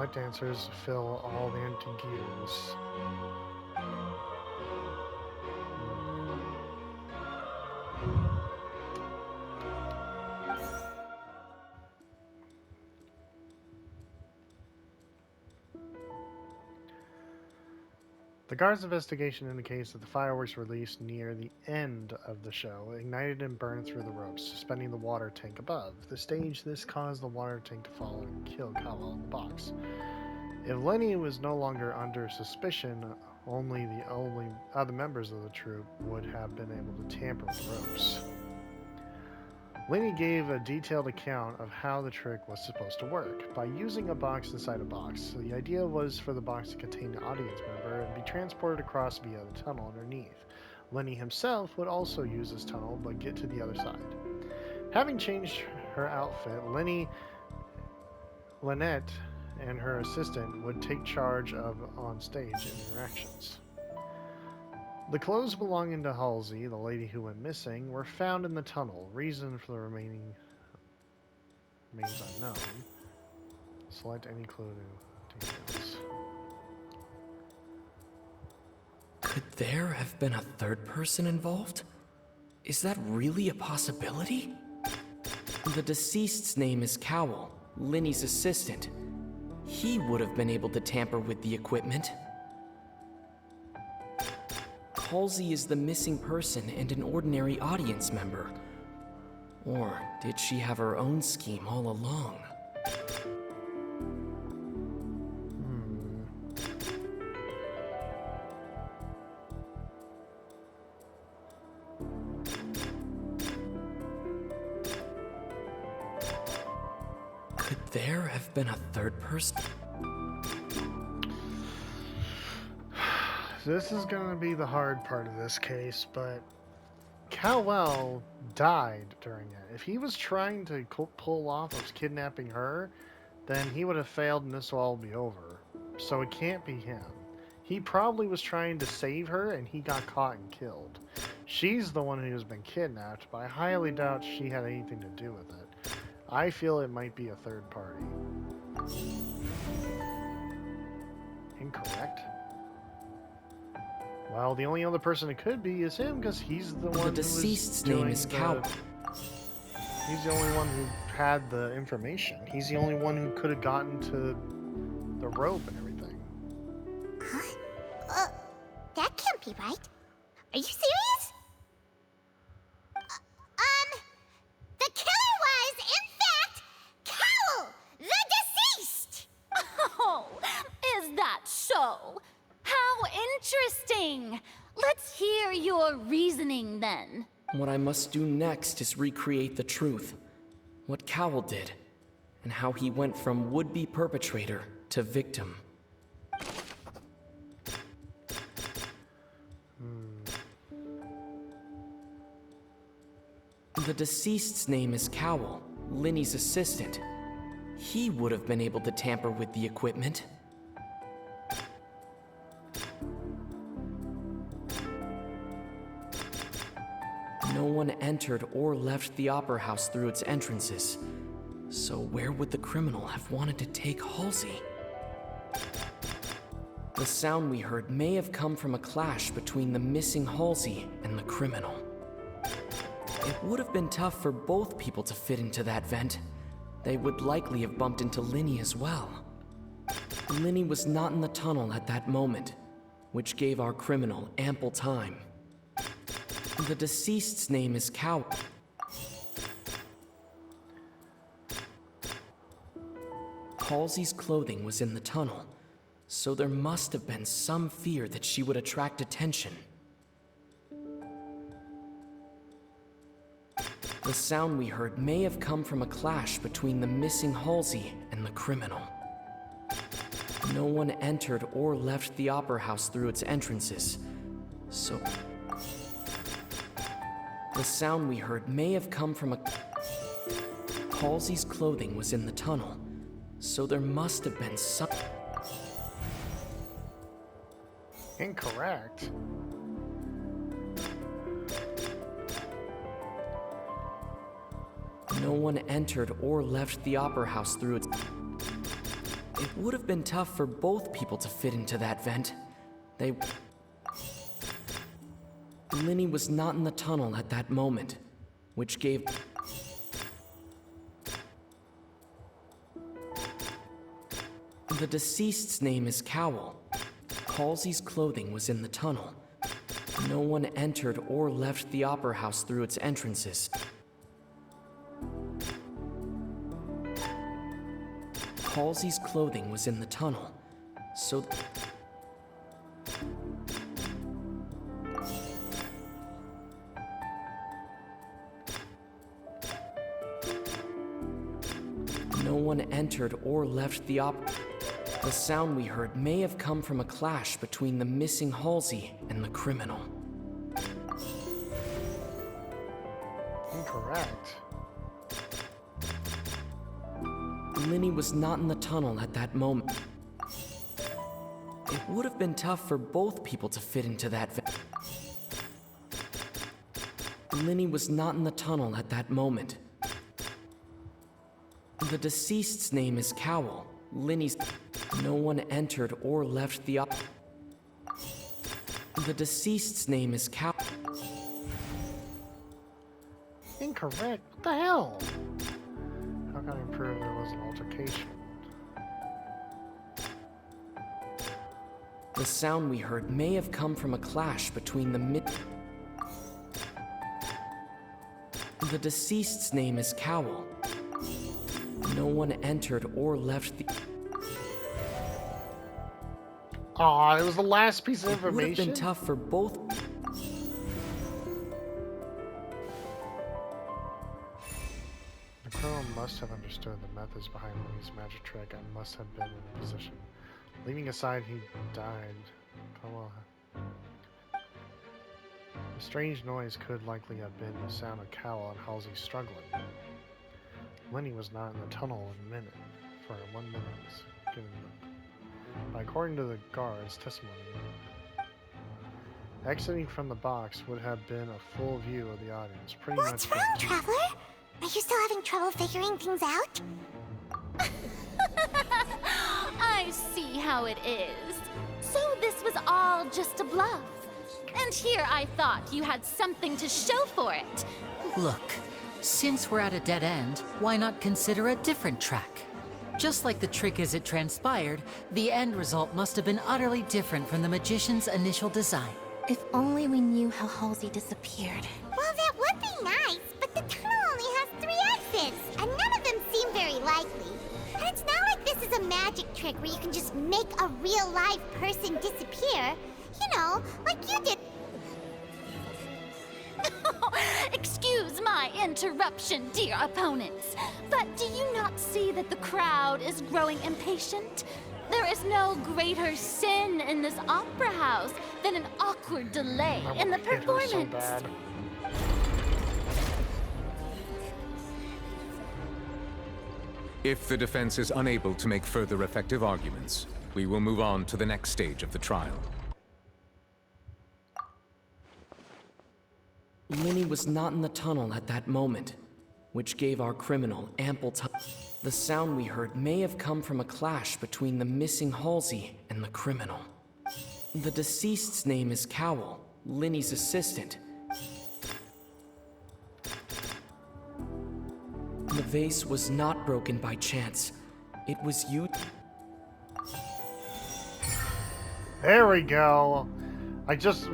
clock dancers fill all the empty gears. The guard's investigation indicates that the fireworks released near the end of the show ignited and burned through the ropes, suspending the water tank above the stage. This caused the water tank to fall and kill Kala in the box. If Lenny was no longer under suspicion, only the other members of the troupe would have been able to tamper with the ropes. Lenny gave a detailed account of how the trick was supposed to work. By using a box inside a box, the idea was for the box to contain an audience member and be transported across via the tunnel underneath. Lenny himself would also use this tunnel, but get to the other side. Having changed her outfit, Lynette and her assistant would take charge of on-stage interactions. The clothes belonging to Halsey, the lady who went missing, were found in the tunnel. Reason for the remaining remains unknown. Select any clue to details. Could there have been a third person involved? Is that really a possibility? The deceased's name is Cowell, Linny's assistant. He would have been able to tamper with the equipment. Halsey is the missing person and an ordinary audience member. Or did she have her own scheme all along? Could there have been a third person? This is going to be the hard part of this case, but Cowell died during it. If he was trying to pull off of kidnapping her, then he would have failed and this will all be over. So it can't be him. He probably was trying to save her and he got caught and killed. She's the one who's been kidnapped, but I highly doubt she had anything to do with it. I feel it might be a third party. Incorrect. Well, the only other person it could be is him, because he's the one. The deceased's name is Cowell. He's the only one who had the information. He's the only one who could have gotten to the rope and everything. Huh? That can't be right. Are you serious? The killer was, in fact, Cowell, the deceased! Oh, is that so? How interesting! Let's hear your reasoning then. What I must do next is recreate the truth. What Cowell did, and how he went from would-be perpetrator to victim. The deceased's name is Cowell, Linny's assistant. He would have been able to tamper with the equipment. No one entered or left the Opera House through its entrances. So where would the criminal have wanted to take Halsey? The sound we heard may have come from a clash between the missing Halsey and the criminal. It would have been tough for both people to fit into that vent. They would likely have bumped into Linny as well. Linny was not in the tunnel at that moment, which gave our criminal ample time. The deceased's name is Cowell. Halsey's clothing was in the tunnel, so there must have been some fear that she would attract attention. The sound we heard may have come from a clash between the missing Halsey and the criminal. No one entered or left the Opera House through its entrances, so... The sound we heard may have come from a... Halsey's clothing was in the tunnel, so there must have been some... Incorrect. No one entered or left the Opera House through its... It would have been tough for both people to fit into that vent. Linny was not in the tunnel at that moment, which gave... The deceased's name is Cowl. Halsey's clothing was in the tunnel. No one entered or left the Opera House through its entrances. Halsey's clothing was in the tunnel, so... No one entered or left the The sound we heard may have come from a clash between the missing Halsey and the criminal. Incorrect. Linny was not in the tunnel at that moment. It would have been tough for both people to fit into that vent. Linny was not in the tunnel at that moment. The deceased's name is Cowl. Linny's... No one entered or left the The deceased's name is Cowl. Incorrect? What the hell? How can I prove there was an altercation? The sound we heard may have come from a clash between The deceased's name is Cowl. No one entered or left the... Aw, it was the last piece of It would have information. been tough for both... The criminal must have understood the methods behind Linny's magic trick and must have been in a position. Leaving aside he died. Come on. The strange noise could likely have been the sound of Cowl and Halsey struggling. Linny was not in the tunnel in a minute. For 1 minute was given them. But according to the guard's testimony, exiting from the box would have been a full view of the audience. Pretty What's much. wrong, Traveler? Are you still having trouble figuring things out? I see how it is. So this was all just a bluff. And here I thought you had something to show for it. Look, since we're at a dead end, why not consider a different track? Just like the trick as it transpired, the end result must have been utterly different from the magician's initial design. If only we knew how Halsey disappeared. Well, that would be nice, but the tunnel only has 3 exits, and none of them seem very likely. And it's not like this is a magic trick where you can just make a real live person disappear. You know, like you did. Excuse my interruption, dear opponents, but do you not see that the crowd is growing impatient? There is no greater sin in this opera house than an awkward delay in the hit her performance. so bad. If the defense is unable to make further effective arguments, we will move on to the next stage of the trial. Linny was not in the tunnel at that moment, which gave our criminal ample time. The sound we heard may have come from a clash between the missing Halsey and the criminal. The deceased's name is Cowl, Linny's assistant. The vase was not broken by chance. It was you. There we go.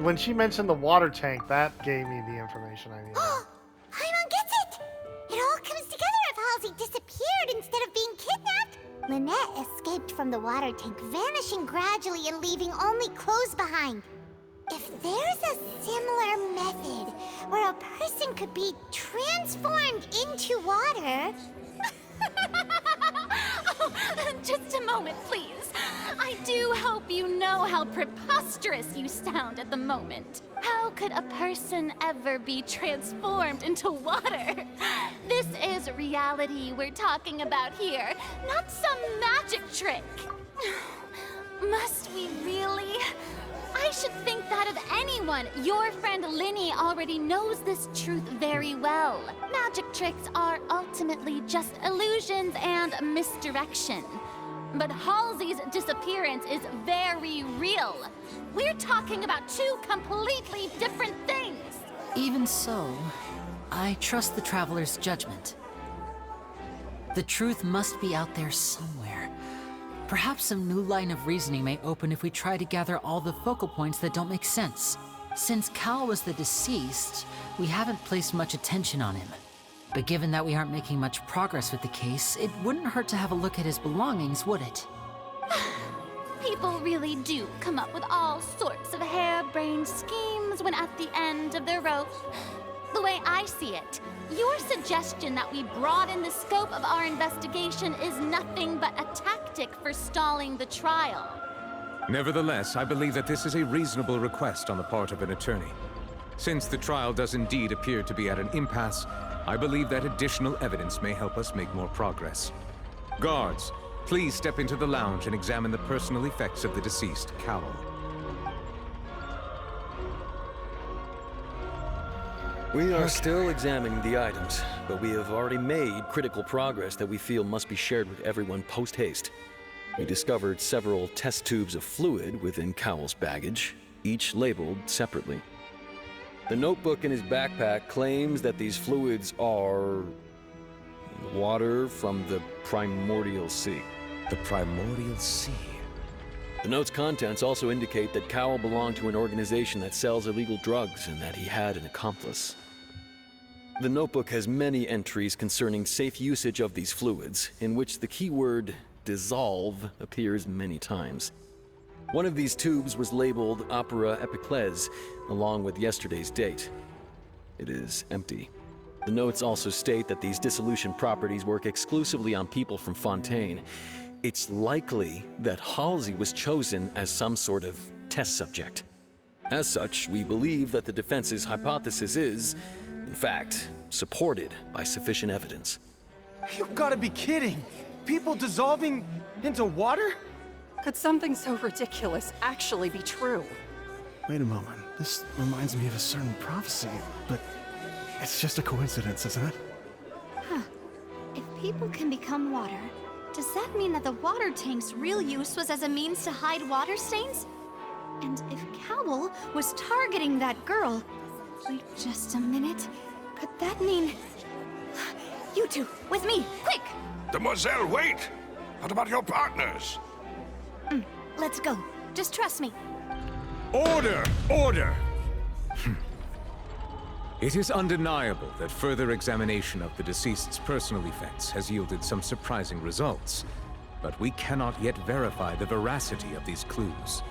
When she mentioned the water tank, that gave me the information I needed. Paimon gets it! It all comes together if Halsey disappeared instead of being kidnapped. Lynette escaped from the water tank, vanishing gradually and leaving only clothes behind. If there's a similar method where a person could be transformed into water... Oh, just a moment, please. I do hope you know how preposterous you sound at the moment. How could a person ever be transformed into water? This is reality we're talking about here, not some magic trick. Must we really? I should think that of anyone. Your friend Linny already knows this truth very well. Magic tricks are ultimately just illusions and misdirection. But Halsey's disappearance is very real. We're talking about two completely different things. Even so, I trust the Traveler's judgment. The truth must be out there somewhere. Perhaps some new line of reasoning may open if we try to gather all the focal points that don't make sense. Since Cal was the deceased, we haven't placed much attention on him. But given that we aren't making much progress with the case, it wouldn't hurt to have a look at his belongings, would it? People really do come up with all sorts of harebrained schemes when at the end of their rope. The way I see it, your suggestion that we broaden the scope of our investigation is nothing but a tactic for stalling the trial. Nevertheless, I believe that this is a reasonable request on the part of an attorney. Since the trial does indeed appear to be at an impasse, I believe that additional evidence may help us make more progress. Guards, please step into the lounge and examine the personal effects of the deceased Cowell. We are still examining the items, but we have already made critical progress that we feel must be shared with everyone post-haste. We discovered several test tubes of fluid within Cowell's baggage, each labeled separately. The notebook in his backpack claims that these fluids are water from the Primordial Sea. The Primordial Sea. The note's contents also indicate that Cowell belonged to an organization that sells illegal drugs and that he had an accomplice. The notebook has many entries concerning safe usage of these fluids, in which the keyword dissolve appears many times. One of these tubes was labeled Opera Epiclese, along with yesterday's date. It is empty. The notes also state that these dissolution properties work exclusively on people from Fontaine. It's likely that Halsey was chosen as some sort of test subject. As such, we believe that the defense's hypothesis is, in fact, supported by sufficient evidence. You've got to be kidding! People dissolving into water? Could something so ridiculous actually be true? Wait a moment. This reminds me of a certain prophecy, but it's just a coincidence, isn't it? Huh. If people can become water, does that mean that the water tank's real use was as a means to hide water stains? And if Cowell was targeting that girl... Wait just a minute. Could that mean... You two, with me, quick! Demoiselle, wait! What about your partners? Let's go. Just trust me. Order! Order! It is undeniable that further examination of the deceased's personal effects has yielded some surprising results, but we cannot yet verify the veracity of these clues.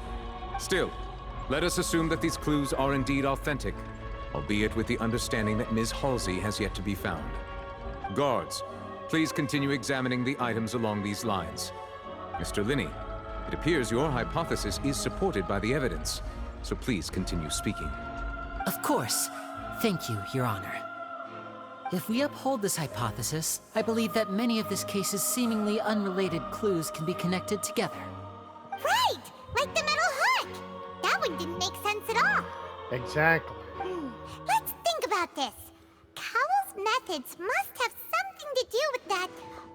Still, let us assume that these clues are indeed authentic, albeit with the understanding that Ms. Halsey has yet to be found. Guards, please continue examining the items along these lines. Mr. Linney, it appears your hypothesis is supported by the evidence, so please continue speaking. Of course. Thank you, Your Honor. If we uphold this hypothesis, I believe that many of this case's seemingly unrelated clues can be connected together. Right! Like the metal hook! That one didn't make sense at all. Exactly. Let's think about this. Cowell's methods must have something to do with that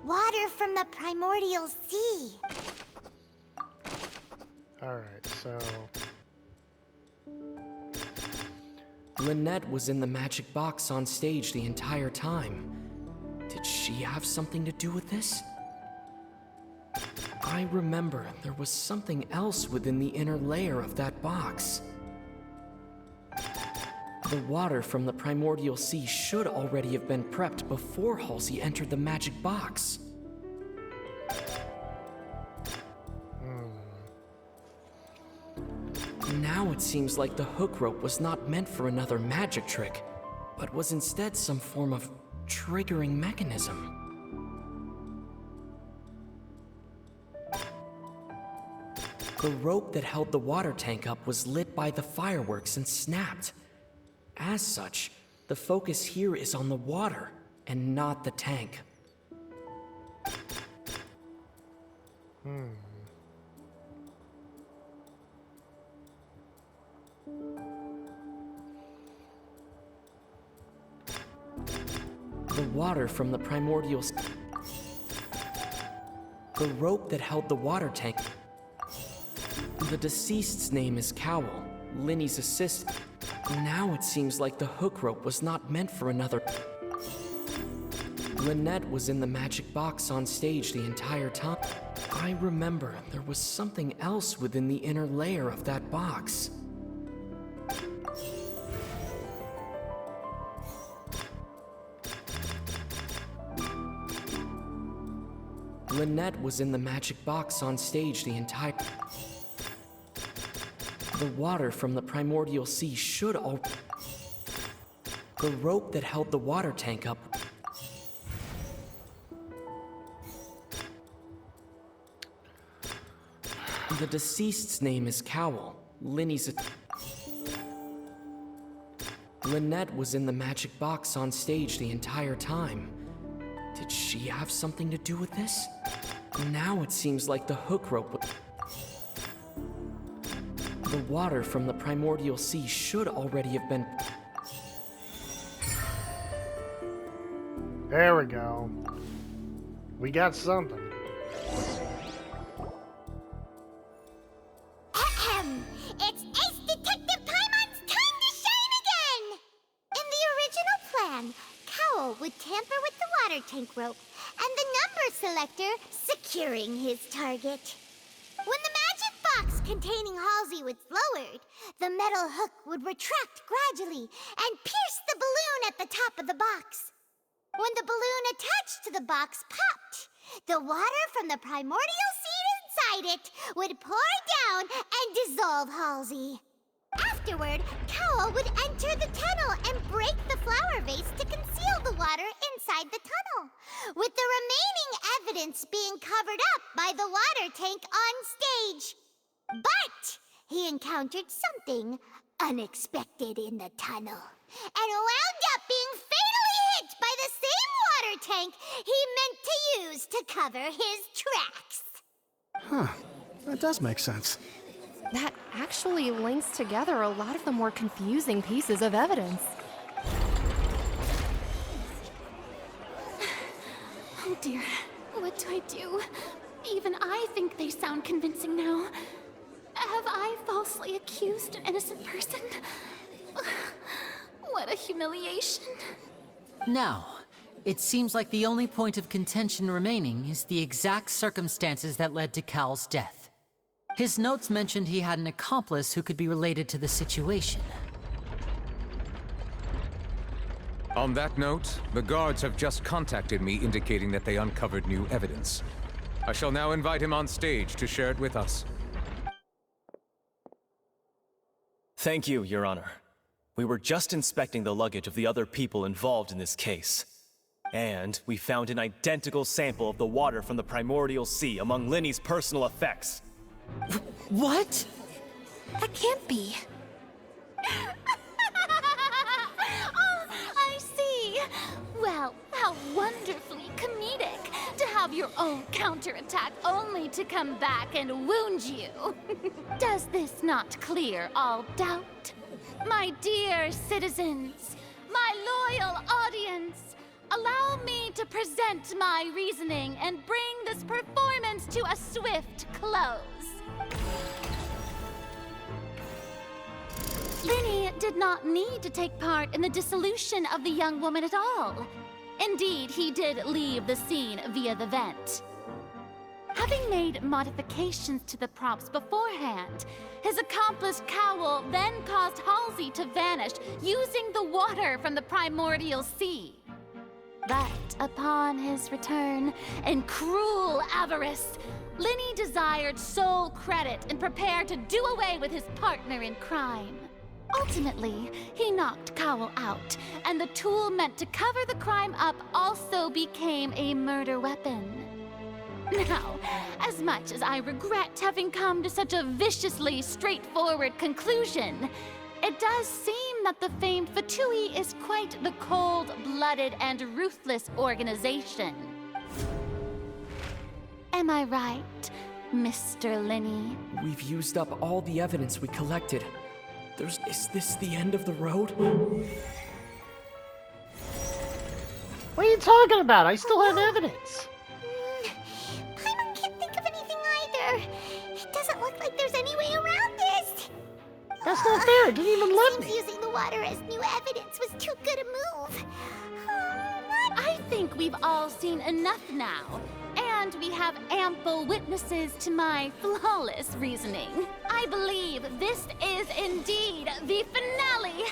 water from the Primordial Sea. Alright, so... Lynette was in the magic box on stage the entire time. Did she have something to do with this? I remember there was something else within the inner layer of that box. The water from the Primordial Sea should already have been prepped before Halsey entered the magic box. Now it seems like the hook rope was not meant for another magic trick, but was instead some form of triggering mechanism. The rope that held the water tank up was lit by the fireworks and snapped. As such, the focus here is on the water and not the tank. The water from the The rope that held the water tank. The deceased's name is Cowell, Linny's assistant. Now it seems like the hook rope was not meant for another. Lynette was in the magic box on stage the entire time. I remember there was something else within the inner layer of that box. Lynette was in the magic box on stage the entire... The water from the primordial sea should all... The rope that held the water tank up... The deceased's name is Cowell, Linny's... Lynette was in the magic box on stage the entire time. Did she have something to do with this? Now it seems like the hook rope... The water from the primordial sea should already have been... There we go. We got something. Ahem. It's Ace Detective Paimon's time to shine again! In the original plan, Cowell would tamper with the water tank rope and the number selector securing his target. When the magic box containing Halsey was lowered, the metal hook would retract gradually and pierce the balloon at the top of the box. When the balloon attached to the box popped, the water from the primordial sea inside it would pour down and dissolve Halsey. Afterward, Cowell would enter the tunnel and break the flower vase to conceal the water inside the tunnel, with the remaining evidence being covered up by the water tank on stage. But he encountered something unexpected in the tunnel and wound up being fatally hit by the same water tank he meant to use to cover his tracks. Huh. That does make sense. That actually links together a lot of the more confusing pieces of evidence. Oh dear, what do I do? Even I think they sound convincing now. Have I falsely accused an innocent person? What a humiliation. Now, it seems like the only point of contention remaining is the exact circumstances that led to Cal's death. His notes mentioned he had an accomplice who could be related to the situation. On that note, the guards have just contacted me indicating that they uncovered new evidence. I shall now invite him on stage to share it with us. Thank you, Your Honor. We were just inspecting the luggage of the other people involved in this case. And we found an identical sample of the water from the primordial sea among Linny's personal effects. What? That can't be. Oh, I see. Well, how wonderfully comedic to have your own counterattack only to come back and wound you. Does this not clear all doubt? My dear citizens, my loyal audience, allow me to present my reasoning and bring this performance to a swift close. Linny did not need to take part in the dissolution of the young woman at all. Indeed, he did leave the scene via the vent. Having made modifications to the props beforehand, his accomplice Cowell then caused Halsey to vanish using the water from the primordial sea. But upon his return, in cruel avarice, Linny desired sole credit and prepared to do away with his partner in crime. Ultimately, he knocked Cowell out, and the tool meant to cover the crime up also became a murder weapon. Now, as much as I regret having come to such a viciously straightforward conclusion, it does seem that the famed Fatui is quite the cold-blooded and ruthless organization. Am I right, Mr. Linny? We've used up all the evidence we collected. Is this the end of the road? What are you talking about? I still have evidence. Paimon That's not fair. It didn't even let Seems me. using the water as new evidence was too good a move. I think we've all seen enough now. And we have ample witnesses to my flawless reasoning. I believe this is indeed the finale.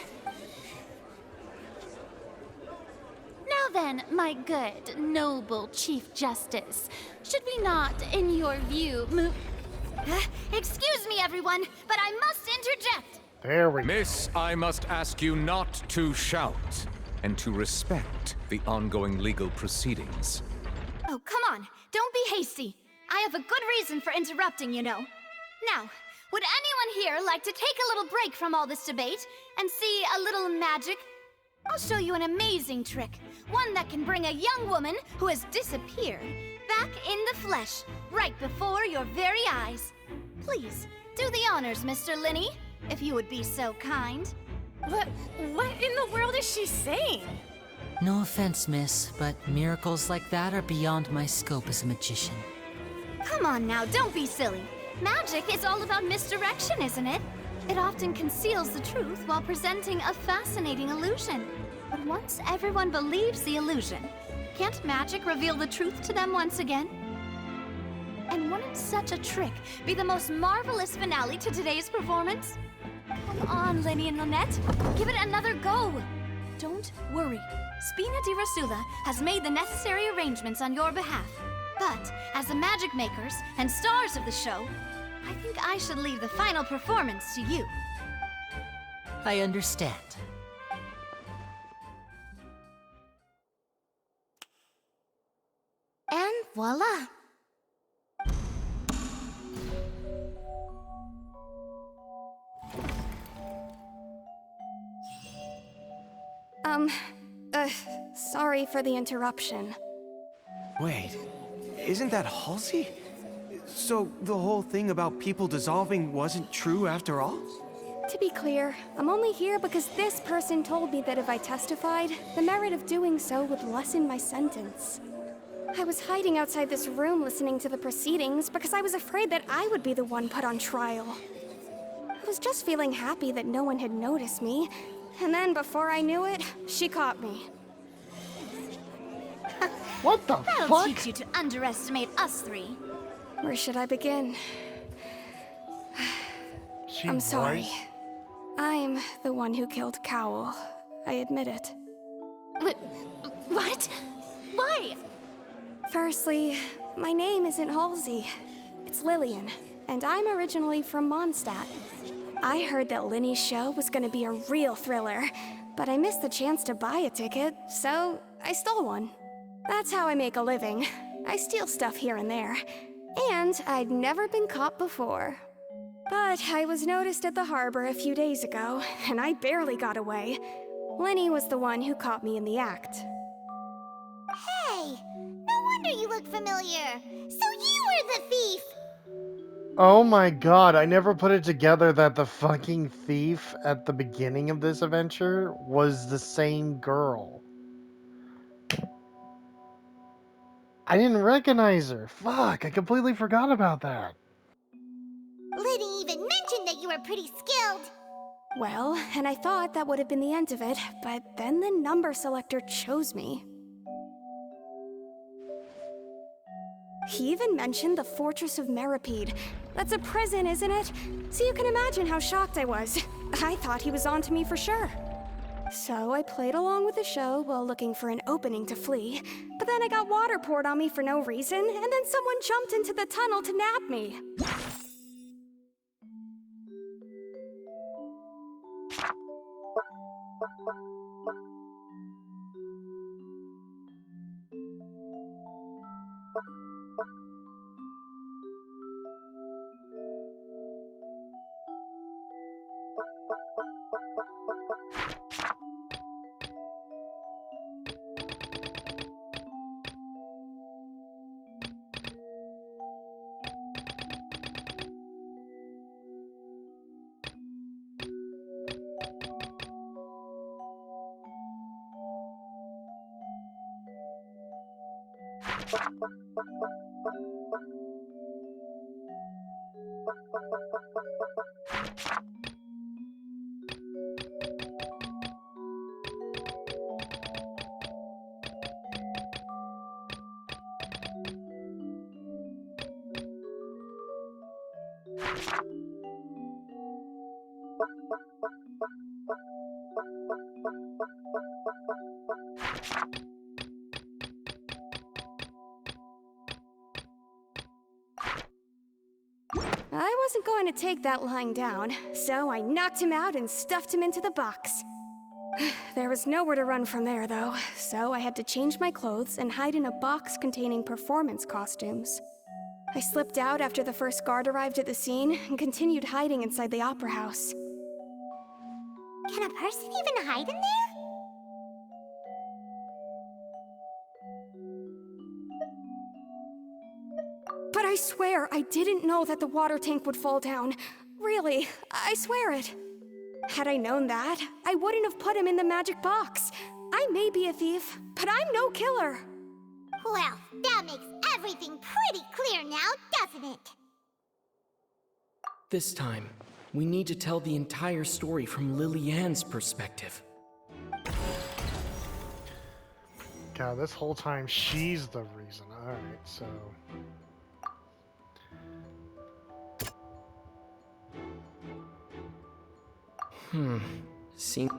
Now then, my good, noble Chief Justice, should we not, in your view, move... Excuse me, everyone, but I must interject. There we go. Miss, I must ask you not to shout, and to respect the ongoing legal proceedings. Oh, come on. Don't be hasty. I have a good reason for interrupting, you know. Now, would anyone here like to take a little break from all this debate and see a little magic? I'll show you an amazing trick. One that can bring a young woman who has disappeared back in the flesh, right before your very eyes. Please, do the honors, Mr. Linney, if you would be so kind. What in the world is she saying? No offense, miss, but miracles like that are beyond my scope as a magician. Come on now, don't be silly. Magic is all about misdirection, isn't it? It often conceals the truth while presenting a fascinating illusion. But once everyone believes the illusion, can't magic reveal the truth to them once again? And wouldn't such a trick be the most marvelous finale to today's performance? Come on, Linny and Lynette. Give it another go. Don't worry. Spina di Rasula has made the necessary arrangements on your behalf. But, as the magic makers and stars of the show, I think I should leave the final performance to you. I understand. And voila. Sorry for the interruption. Wait, isn't that Halsey? So the whole thing about people dissolving wasn't true after all? To be clear, I'm only here because this person told me that if I testified, the merit of doing so would lessen my sentence. I was hiding outside this room listening to the proceedings because I was afraid that I would be the one put on trial. I was just feeling happy that no one had noticed me, and then before I knew it, she caught me. What the That'll fuck? teach you to underestimate us three. Where should I begin? I'm sorry. I'm the one who killed Cowl. I admit it. What? Why? Firstly, my name isn't Halsey. It's Lillian, and I'm originally from Mondstadt. I heard that Linny's show was gonna be a real thriller, but I missed the chance to buy a ticket, so I stole one. That's how I make a living. I steal stuff here and there. And I'd never been caught before. But I was noticed at the harbor a few days ago, and I barely got away. Linny was the one who caught me in the act. Hey, no wonder you look familiar. So you were the thief. Oh my god, I never put it together that the fucking thief at the beginning of this adventure was the same girl. I didn't recognize her. Fuck, I completely forgot about that. Liddy even mentioned that you were pretty skilled. Well, and I thought that would have been the end of it, but then the number selector chose me. He even mentioned the Fortress of Meripede. That's a prison, isn't it? So you can imagine how shocked I was. I thought he was onto me for sure. So I played along with the show while looking for an opening to flee, but then I got water poured on me for no reason, and then someone jumped into the tunnel to nab me. I wasn't going to take that lying down, so I knocked him out and stuffed him into the box. There was nowhere to run from there, though, so I had to change my clothes and hide in a box containing performance costumes. I slipped out after the first guard arrived at the scene and continued hiding inside the opera house. Can a person even hide in there? But I swear I didn't know that the water tank would fall down. Really, I swear it. Had I known that, I wouldn't have put him in the magic box. I may be a thief, but I'm no killer. Well, that makes everything pretty clear now, doesn't it? This time, we need to tell the entire story from Lily-Ann's perspective. God, this whole time she's the reason. Alright, so... Seems